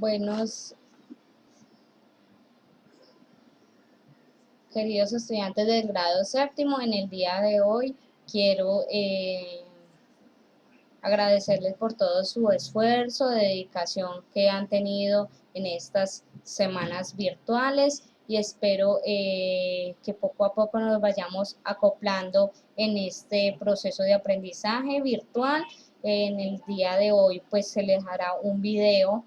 Buenos, queridos estudiantes del grado séptimo, en el día de hoy quiero agradecerles por todo su esfuerzo, dedicación que han tenido en estas semanas virtuales y espero que poco a poco nos vayamos acoplando en este proceso de aprendizaje virtual. En el día de hoy pues se les hará un video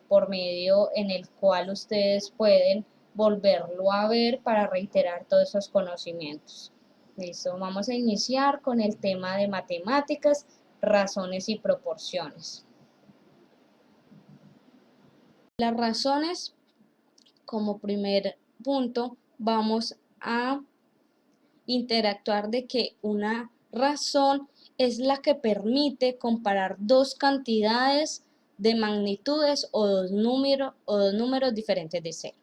por medio en el cual ustedes pueden volverlo a ver para reiterar todos esos conocimientos. Listo, vamos a iniciar con el tema de matemáticas, razones y proporciones. Las razones, como primer punto, vamos a interactuar de que una razón es la que permite comparar dos cantidades de magnitudes o dos números diferentes de cero.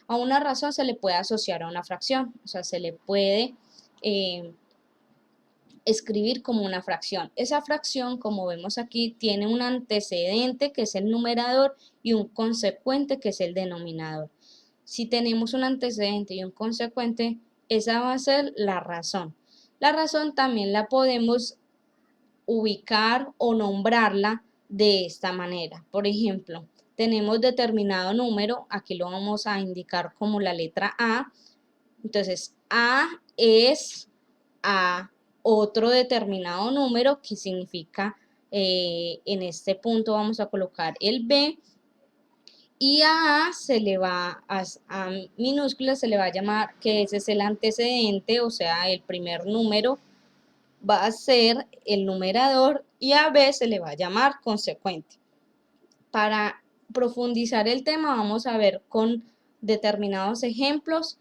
A una razón se le puede asociar a una fracción, o sea, se le puede escribir como una fracción. Esa fracción, como vemos aquí, tiene un antecedente que es el numerador y un consecuente que es el denominador. Si tenemos un antecedente y un consecuente, esa va a ser la razón. La razón también la podemos ubicar o nombrarla de esta manera. Por ejemplo, tenemos determinado número, aquí lo vamos a indicar como la letra A. Entonces, A es a otro determinado número que significa, en este punto vamos a colocar el B, y a se le va a minúscula se le va a llamar que ese es el antecedente, o sea, el primer número va a ser el numerador y a B se le va a llamar consecuente. Para profundizar el tema vamos a ver con determinados ejemplos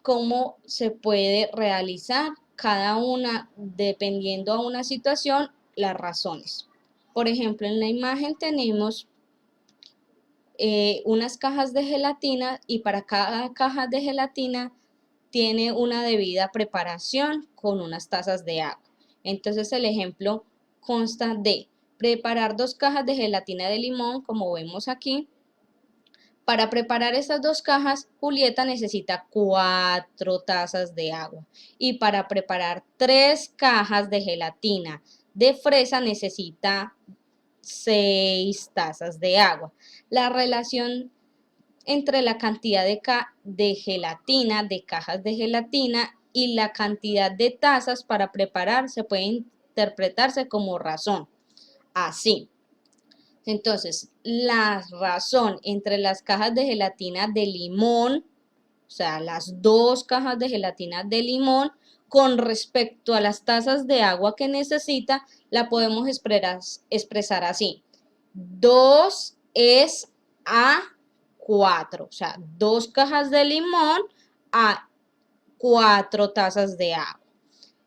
cómo se puede realizar cada una, dependiendo a una situación, las razones. Por ejemplo, en la imagen tenemos unas cajas de gelatina y para cada caja de gelatina tiene una debida preparación con unas tazas de agua. Entonces el ejemplo consta de preparar 2 cajas de gelatina de limón, como vemos aquí. Para preparar estas 2 cajas, Julieta necesita 4 tazas de agua. Y para preparar 3 cajas de gelatina de fresa necesita 6 tazas de agua. La relación entre la cantidad de gelatina, de cajas de gelatina y la cantidad de tazas para preparar se puede interpretarse como razón. Así. Entonces, la razón entre las cajas de gelatina de limón, o sea, las 2 cajas de gelatina de limón, con respecto a las tazas de agua que necesita, la podemos expresar así. 2 es a 4, o sea, 2 cajas de limón a 4 tazas de agua.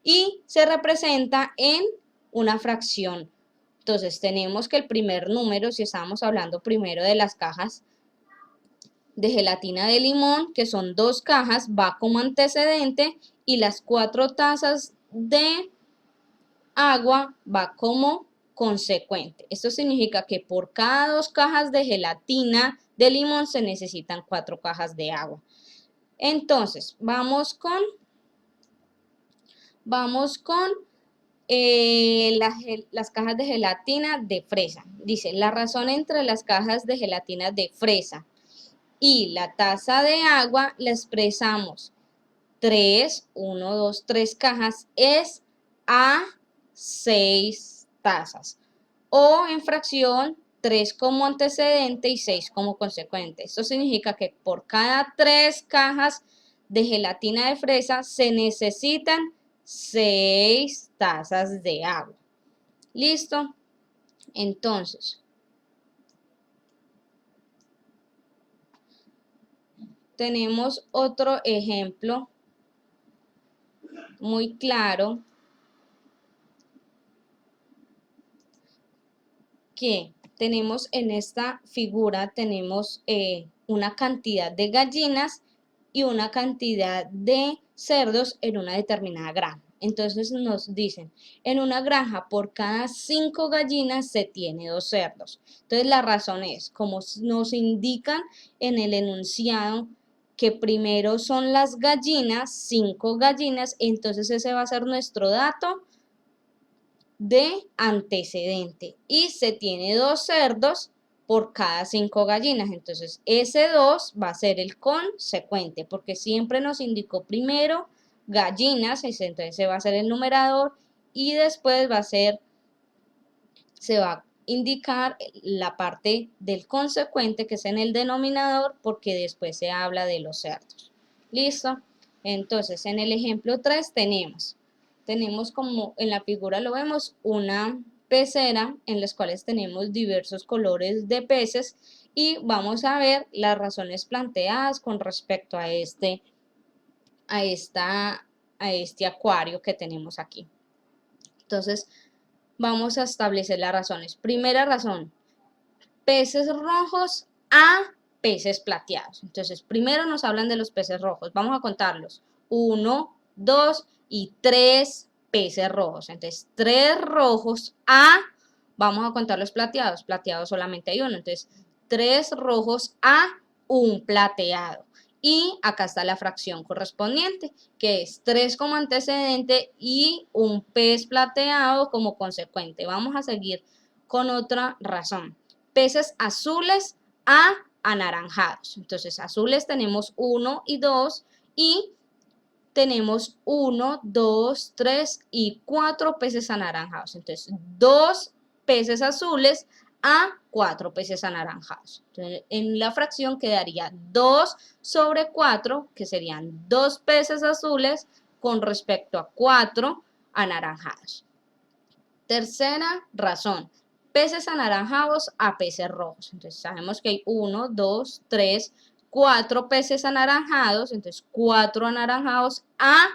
Y se representa en una fracción. Entonces tenemos que el primer número, si estábamos hablando primero de las cajas de gelatina de limón, que son 2 cajas, va como antecedente y las 4 tazas de agua va como consecuente. Esto significa que por cada 2 cajas de gelatina de limón se necesitan 4 cajas de agua. Entonces, vamos con las cajas de gelatina de fresa. Dice, la razón entre las cajas de gelatina de fresa y la taza de agua la expresamos 3, 1, 2, 3 cajas es a 6 tazas. O en fracción 3 como antecedente y 6 como consecuente. Esto significa que por cada 3 cajas de gelatina de fresa se necesitan 6 tazas de agua. ¿Listo? Entonces, tenemos otro ejemplo muy claro que tenemos en esta figura, tenemos una cantidad de gallinas y una cantidad de cerdos en una determinada granja. Entonces nos dicen, en una granja por cada 5 gallinas se tiene 2 cerdos. Entonces la razón es, como nos indican en el enunciado, que primero son las gallinas, 5 gallinas, entonces ese va a ser nuestro dato de antecedente. Y se tiene 2 cerdos por cada 5 gallinas. Entonces ese 2 va a ser el consecuente, porque siempre nos indicó primero gallinas, entonces ese va a ser el numerador y después va a ser, se va a indicar la parte del consecuente que es en el denominador, porque después se habla de los cerdos. ¿Listo? Entonces en el ejemplo 3 tenemos como en la figura lo vemos una pecera en las cuales tenemos diversos colores de peces y vamos a ver las razones planteadas con respecto a este acuario que tenemos aquí. Entonces, vamos a establecer las razones. Primera razón, peces rojos a peces plateados. Entonces, primero nos hablan de los peces rojos. Vamos a contarlos. 1, 2 y 3 peces rojos. Entonces, 3 rojos a, vamos a contar los plateados. Plateados solamente hay uno. Entonces, 3 rojos a un plateado. Y acá está la fracción correspondiente, que es 3 como antecedente y un pez plateado como consecuente. Vamos a seguir con otra razón. Peces azules a anaranjados. Entonces, azules tenemos 1 y 2 y tenemos 1, 2, 3 y 4 peces anaranjados. Entonces, 2 peces azules a 4 peces anaranjados. Entonces, en la fracción quedaría 2 sobre 4, que serían 2 peces azules con respecto a 4 anaranjados. Tercera razón, peces anaranjados a peces rojos. Entonces sabemos que hay 1, 2, 3, 4 peces anaranjados, entonces 4 anaranjados a,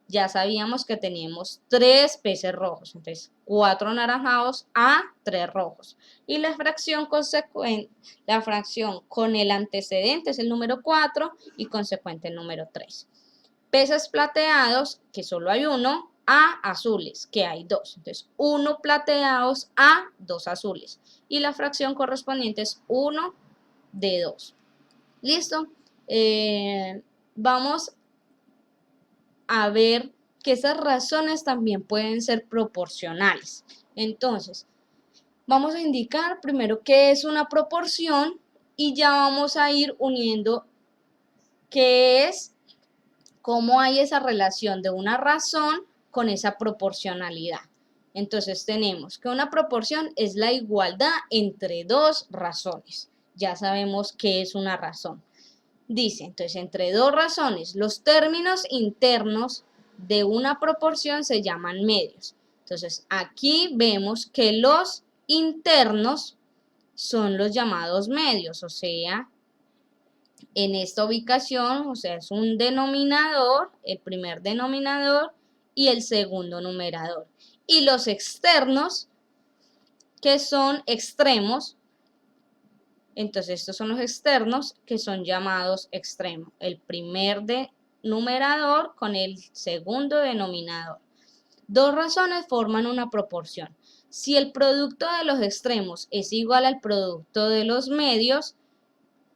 ya sabíamos que teníamos 3 peces rojos, entonces 4 anaranjados a 3 rojos. Y la fracción consecuente, la fracción con el antecedente es el número 4 y consecuente el número 3. Peces plateados, que solo hay uno, a azules, que hay 2. Entonces, 1 plateados a 2 azules. Y la fracción correspondiente es 1 de 2. ¿Listo? Vamos a ver que esas razones también pueden ser proporcionales. Entonces, vamos a indicar primero qué es una proporción y ya vamos a ir uniendo qué es, cómo hay esa relación de una razón con esa proporcionalidad. Entonces tenemos que una proporción es la igualdad entre dos razones. Ya sabemos qué es una razón. Dice, entonces, entre dos razones, los términos internos de una proporción se llaman medios. Entonces, aquí vemos que los internos son los llamados medios, o sea, en esta ubicación, o sea, es un denominador, el primer denominador y el segundo numerador. Y los externos, que son extremos, entonces estos son los externos que son llamados extremos. El primer numerador con el segundo denominador. Dos razones forman una proporción. Si el producto de los extremos es igual al producto de los medios,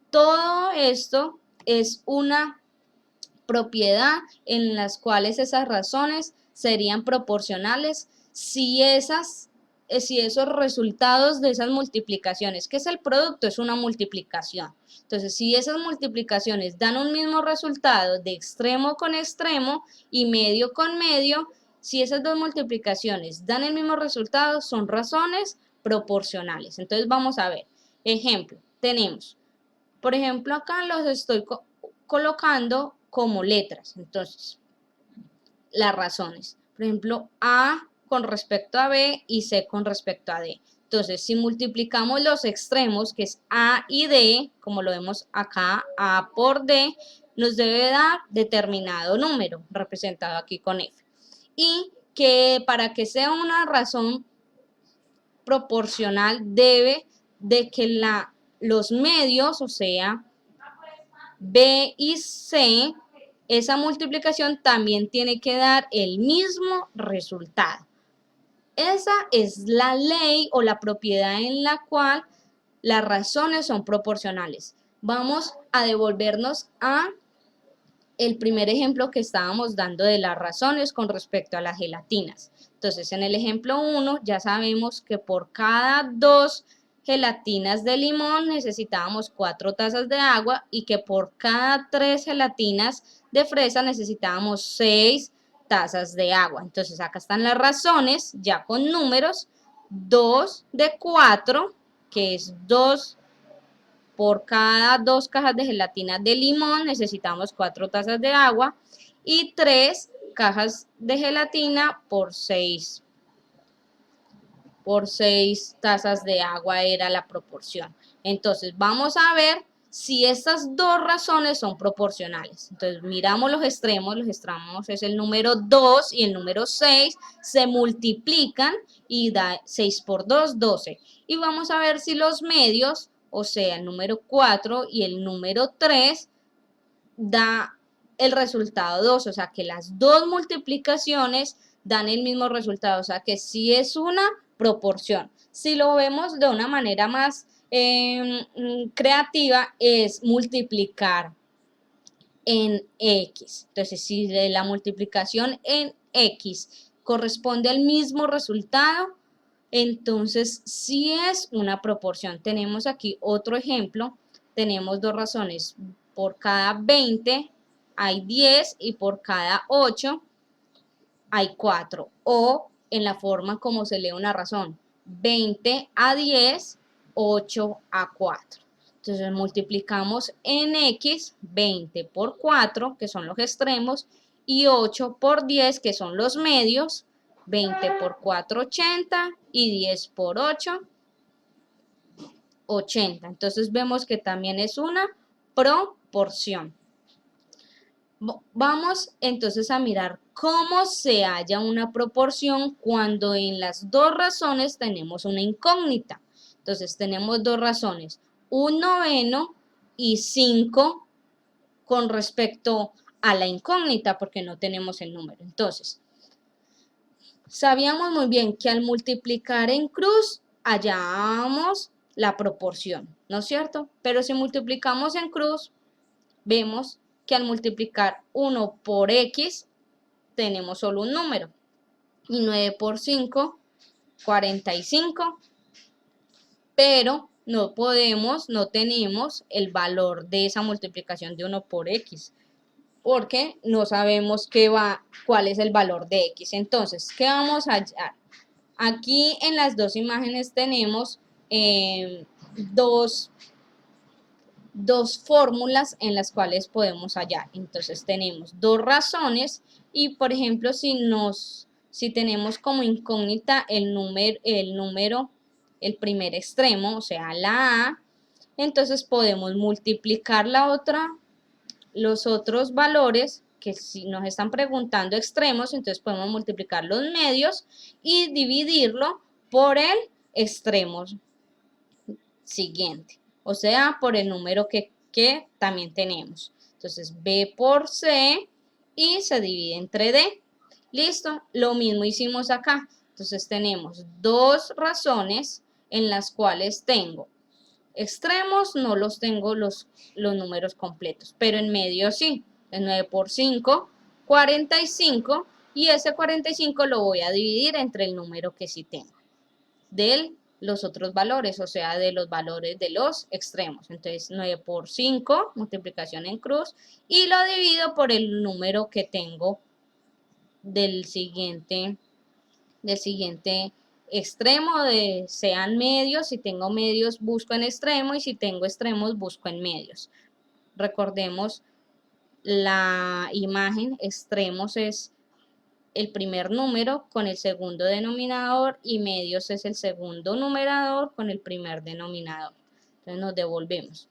todo esto es una propiedad en las cuales esas razones serían proporcionales si esos resultados de esas multiplicaciones, que es el producto, es una multiplicación. Entonces, si esas multiplicaciones dan un mismo resultado de extremo con extremo y medio con medio, si esas dos multiplicaciones dan el mismo resultado, son razones proporcionales. Entonces, vamos a ver. Ejemplo, tenemos, por ejemplo, acá los estoy colocando como letras. Entonces, las razones. Por ejemplo, A con respecto a B y C con respecto a D. Entonces, si multiplicamos los extremos, que es A y D, como lo vemos acá, A por D, nos debe dar determinado número, representado aquí con F. Y que para que sea una razón proporcional, debe de que los medios, o sea, B y C, esa multiplicación también tiene que dar el mismo resultado. Esa es la ley o la propiedad en la cual las razones son proporcionales. Vamos a devolvernos a el primer ejemplo que estábamos dando de las razones con respecto a las gelatinas. Entonces, en el ejemplo 1 ya sabemos que por cada 2 gelatinas de limón necesitábamos 4 tazas de agua y que por cada 3 gelatinas de fresa necesitábamos 6 tazas de agua. Entonces, acá están las razones ya con números. 2 de 4, que es 2 por cada 2 cajas de gelatina de limón necesitamos 4 tazas de agua y 3 cajas de gelatina por 6 tazas de agua era la proporción. Entonces vamos a ver si estas dos razones son proporcionales. Entonces miramos los extremos es el número 2 y el número 6, se multiplican y da 6 por 2, 12. Y vamos a ver si los medios, o sea, el número 4 y el número 3, da el resultado 2, o sea que las dos multiplicaciones dan el mismo resultado, o sea que sí es una proporción. Si lo vemos de una manera más creativa, es multiplicar en X. Entonces, si la multiplicación en X corresponde al mismo resultado, entonces sí es una proporción. Tenemos aquí otro ejemplo. Tenemos dos razones. Por cada 20 hay 10 y por cada 8 hay 4. O en la forma como se lee una razón. 20 a 10, 8 a 4. Entonces multiplicamos en X 20 por 4, que son los extremos, y 8 por 10, que son los medios. 20 por 4, 80, y 10 por 8, 80. Entonces vemos que también es una proporción. Vamos entonces a mirar cómo se halla una proporción cuando en las dos razones tenemos una incógnita. Entonces tenemos dos razones, 1/9 y 5 con respecto a la incógnita porque no tenemos el número. Entonces, sabíamos muy bien que al multiplicar en cruz hallábamos la proporción, ¿no es cierto? Pero si multiplicamos en cruz, vemos que al multiplicar 1 por X tenemos solo un número. Y 9 por 5, 45. Pero no tenemos el valor de esa multiplicación de 1 por X. Porque no sabemos cuál es el valor de X. Entonces, ¿qué vamos a hallar? Aquí en las dos imágenes tenemos dos fórmulas en las cuales podemos hallar. Entonces tenemos dos razones y por ejemplo si tenemos como incógnita el primer extremo, o sea la A, entonces podemos multiplicar los otros valores que si nos están preguntando extremos, entonces podemos multiplicar los medios y dividirlo por el extremo siguiente, o sea, por el número que también tenemos. Entonces, B por C y se divide entre D. Listo, lo mismo hicimos acá. Entonces, tenemos dos razones en las cuales tengo extremos, no los tengo los números completos, pero en medio sí. Es 9 por 5, 45, y ese 45 lo voy a dividir entre el número que sí tengo del los otros valores, o sea, de los valores de los extremos. Entonces, 9 por 5, multiplicación en cruz, y lo divido por el número que tengo del siguiente extremo, sean medios. Si tengo medios, busco en extremo, y si tengo extremos, busco en medios. Recordemos la imagen, extremos es el primer número con el segundo denominador y medios es el segundo numerador con el primer denominador. Entonces nos devolvemos.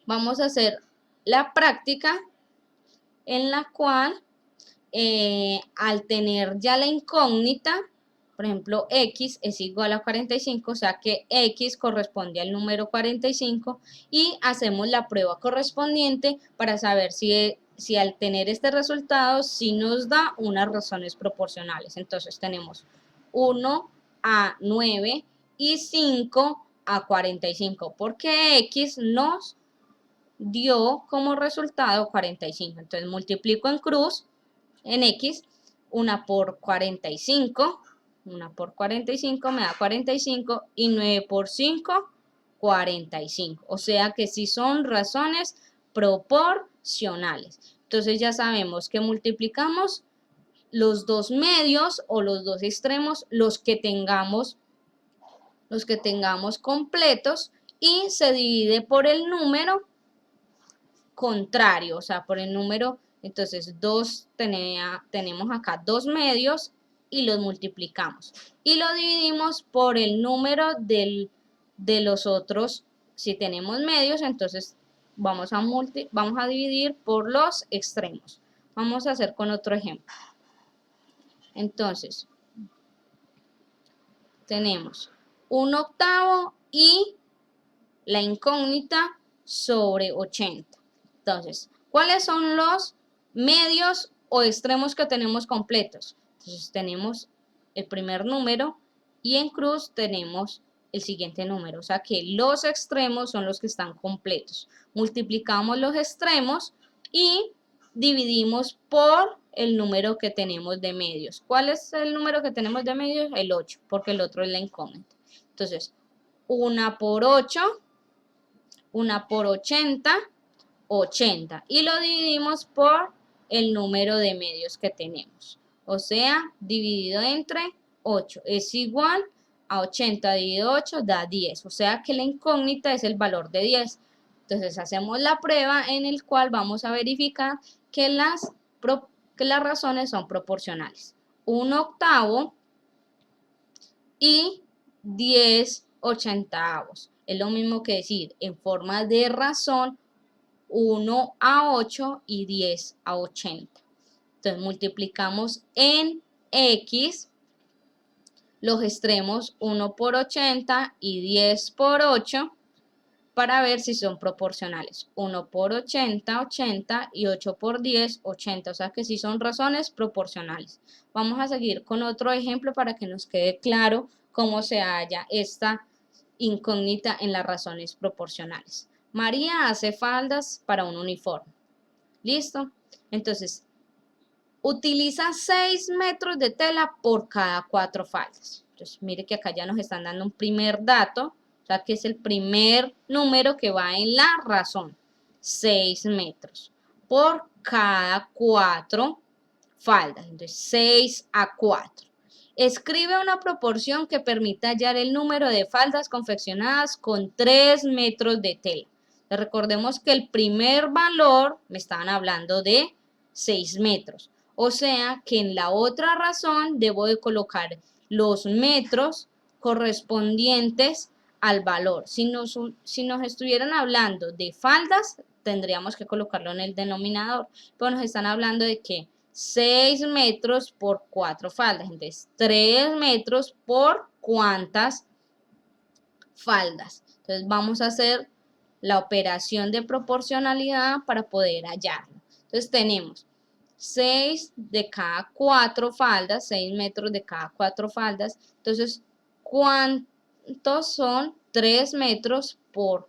Vamos a hacer la práctica en la cual al tener ya la incógnita, por ejemplo, X es igual a 45, o sea que X corresponde al número 45 y hacemos la prueba correspondiente para saber si si al tener este resultado sí nos da unas razones proporcionales. Entonces tenemos 1 a 9 y 5 a 45, porque X nos dio como resultado 45. Entonces multiplico en cruz, en X, 1 por 45, 1 por 45 me da 45 y 9 por 5, 45. O sea que sí son razones proporcionales. Entonces ya sabemos que multiplicamos los dos medios o los dos extremos, los que tengamos completos, y se divide por el número contrario, o sea, por el número. Entonces tenemos acá dos medios y los multiplicamos y lo dividimos por el número de los otros. Si tenemos medios, entonces vamos a dividir por los extremos. Vamos a hacer con otro ejemplo. Entonces tenemos 1/8 y la incógnita sobre 80. Entonces, ¿cuáles son los medios o extremos que tenemos completos? Entonces tenemos el primer número y en cruz tenemos el siguiente número. O sea que los extremos son los que están completos. Multiplicamos los extremos y dividimos por el número que tenemos de medios. ¿Cuál es el número que tenemos de medios? El 8, porque el otro es la incógnita. Entonces, 1 por 8, 1 por 80, 80. Y lo dividimos por el número de medios que tenemos. O sea, dividido entre 8 es igual a 80 dividido 8 da 10. O sea que la incógnita es el valor de 10. Entonces hacemos la prueba en el cual vamos a verificar que las razones son proporcionales. 1/8 y 10 ochentavos. Es lo mismo que decir en forma de razón 1 a 8 y 10 a 80. Entonces multiplicamos en X los extremos 1 por 80 y 10 por 8 para ver si son proporcionales. 1 por 80, 80 y 8 por 10, 80. O sea que sí son razones proporcionales. Vamos a seguir con otro ejemplo para que nos quede claro cómo se halla esta incógnita en las razones proporcionales. María hace faldas para un uniforme. ¿Listo? Entonces, utiliza 6 metros de tela por cada 4 faldas. Entonces, mire que acá ya nos están dando un primer dato, o sea que es el primer número que va en la razón. 6 metros por cada 4 faldas. Entonces, 6 a 4. Escribe una proporción que permita hallar el número de faldas confeccionadas con 3 metros de tela. Recordemos que el primer valor me estaban hablando de 6 metros. O sea que en la otra razón debo de colocar los metros correspondientes al valor. Si nos estuvieran hablando de faldas, tendríamos que colocarlo en el denominador. Pero nos están hablando de que 6 metros por 4 faldas. Entonces, 3 metros por ¿cuántas faldas? Entonces, vamos a hacer la operación de proporcionalidad para poder hallarlo. Entonces, tenemos 6 de cada 4 faldas, 6 metros de cada 4 faldas. Entonces, ¿cuántos son 3 metros por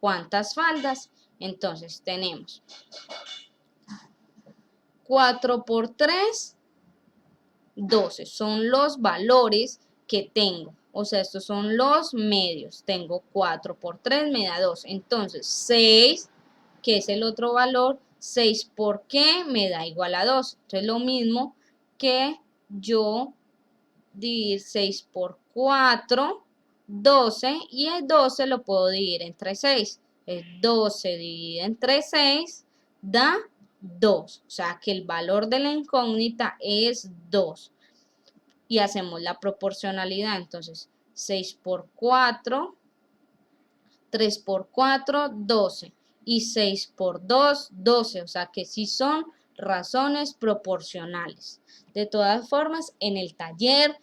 cuántas faldas? Entonces, tenemos 4 por 3, 12. Son los valores que tengo. O sea, estos son los medios. Tengo 4 por 3 me da 2. Entonces, 6, que es el otro valor, 6 por qué me da igual a 2. Entonces, lo mismo que yo dividir 6 por 4, 12. Y el 12 lo puedo dividir entre 6. El 12 dividido entre 6 da 2. O sea que el valor de la incógnita es 2. Y hacemos la proporcionalidad. Entonces, 6 por 4, 3 por 4, 12. Y 6 por 2, 12. O sea que sí son razones proporcionales. De todas formas, en el taller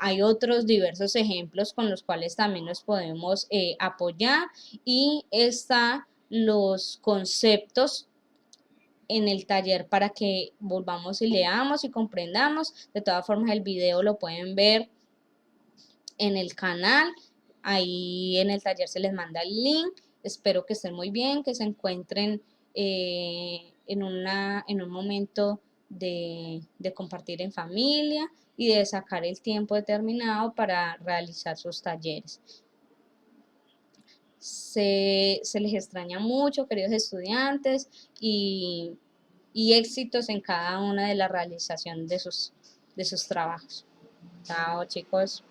hay otros diversos ejemplos con los cuales también nos podemos apoyar. Y están los conceptos en el taller para que volvamos y leamos y comprendamos. De todas formas, el video lo pueden ver en el canal. Ahí en el taller se les manda el link. Espero que estén muy bien, que se encuentren en un momento de compartir en familia y de sacar el tiempo determinado para realizar sus talleres. Se les extraña mucho, queridos estudiantes, y éxitos en cada una de la realización de sus trabajos. Chao, chicos.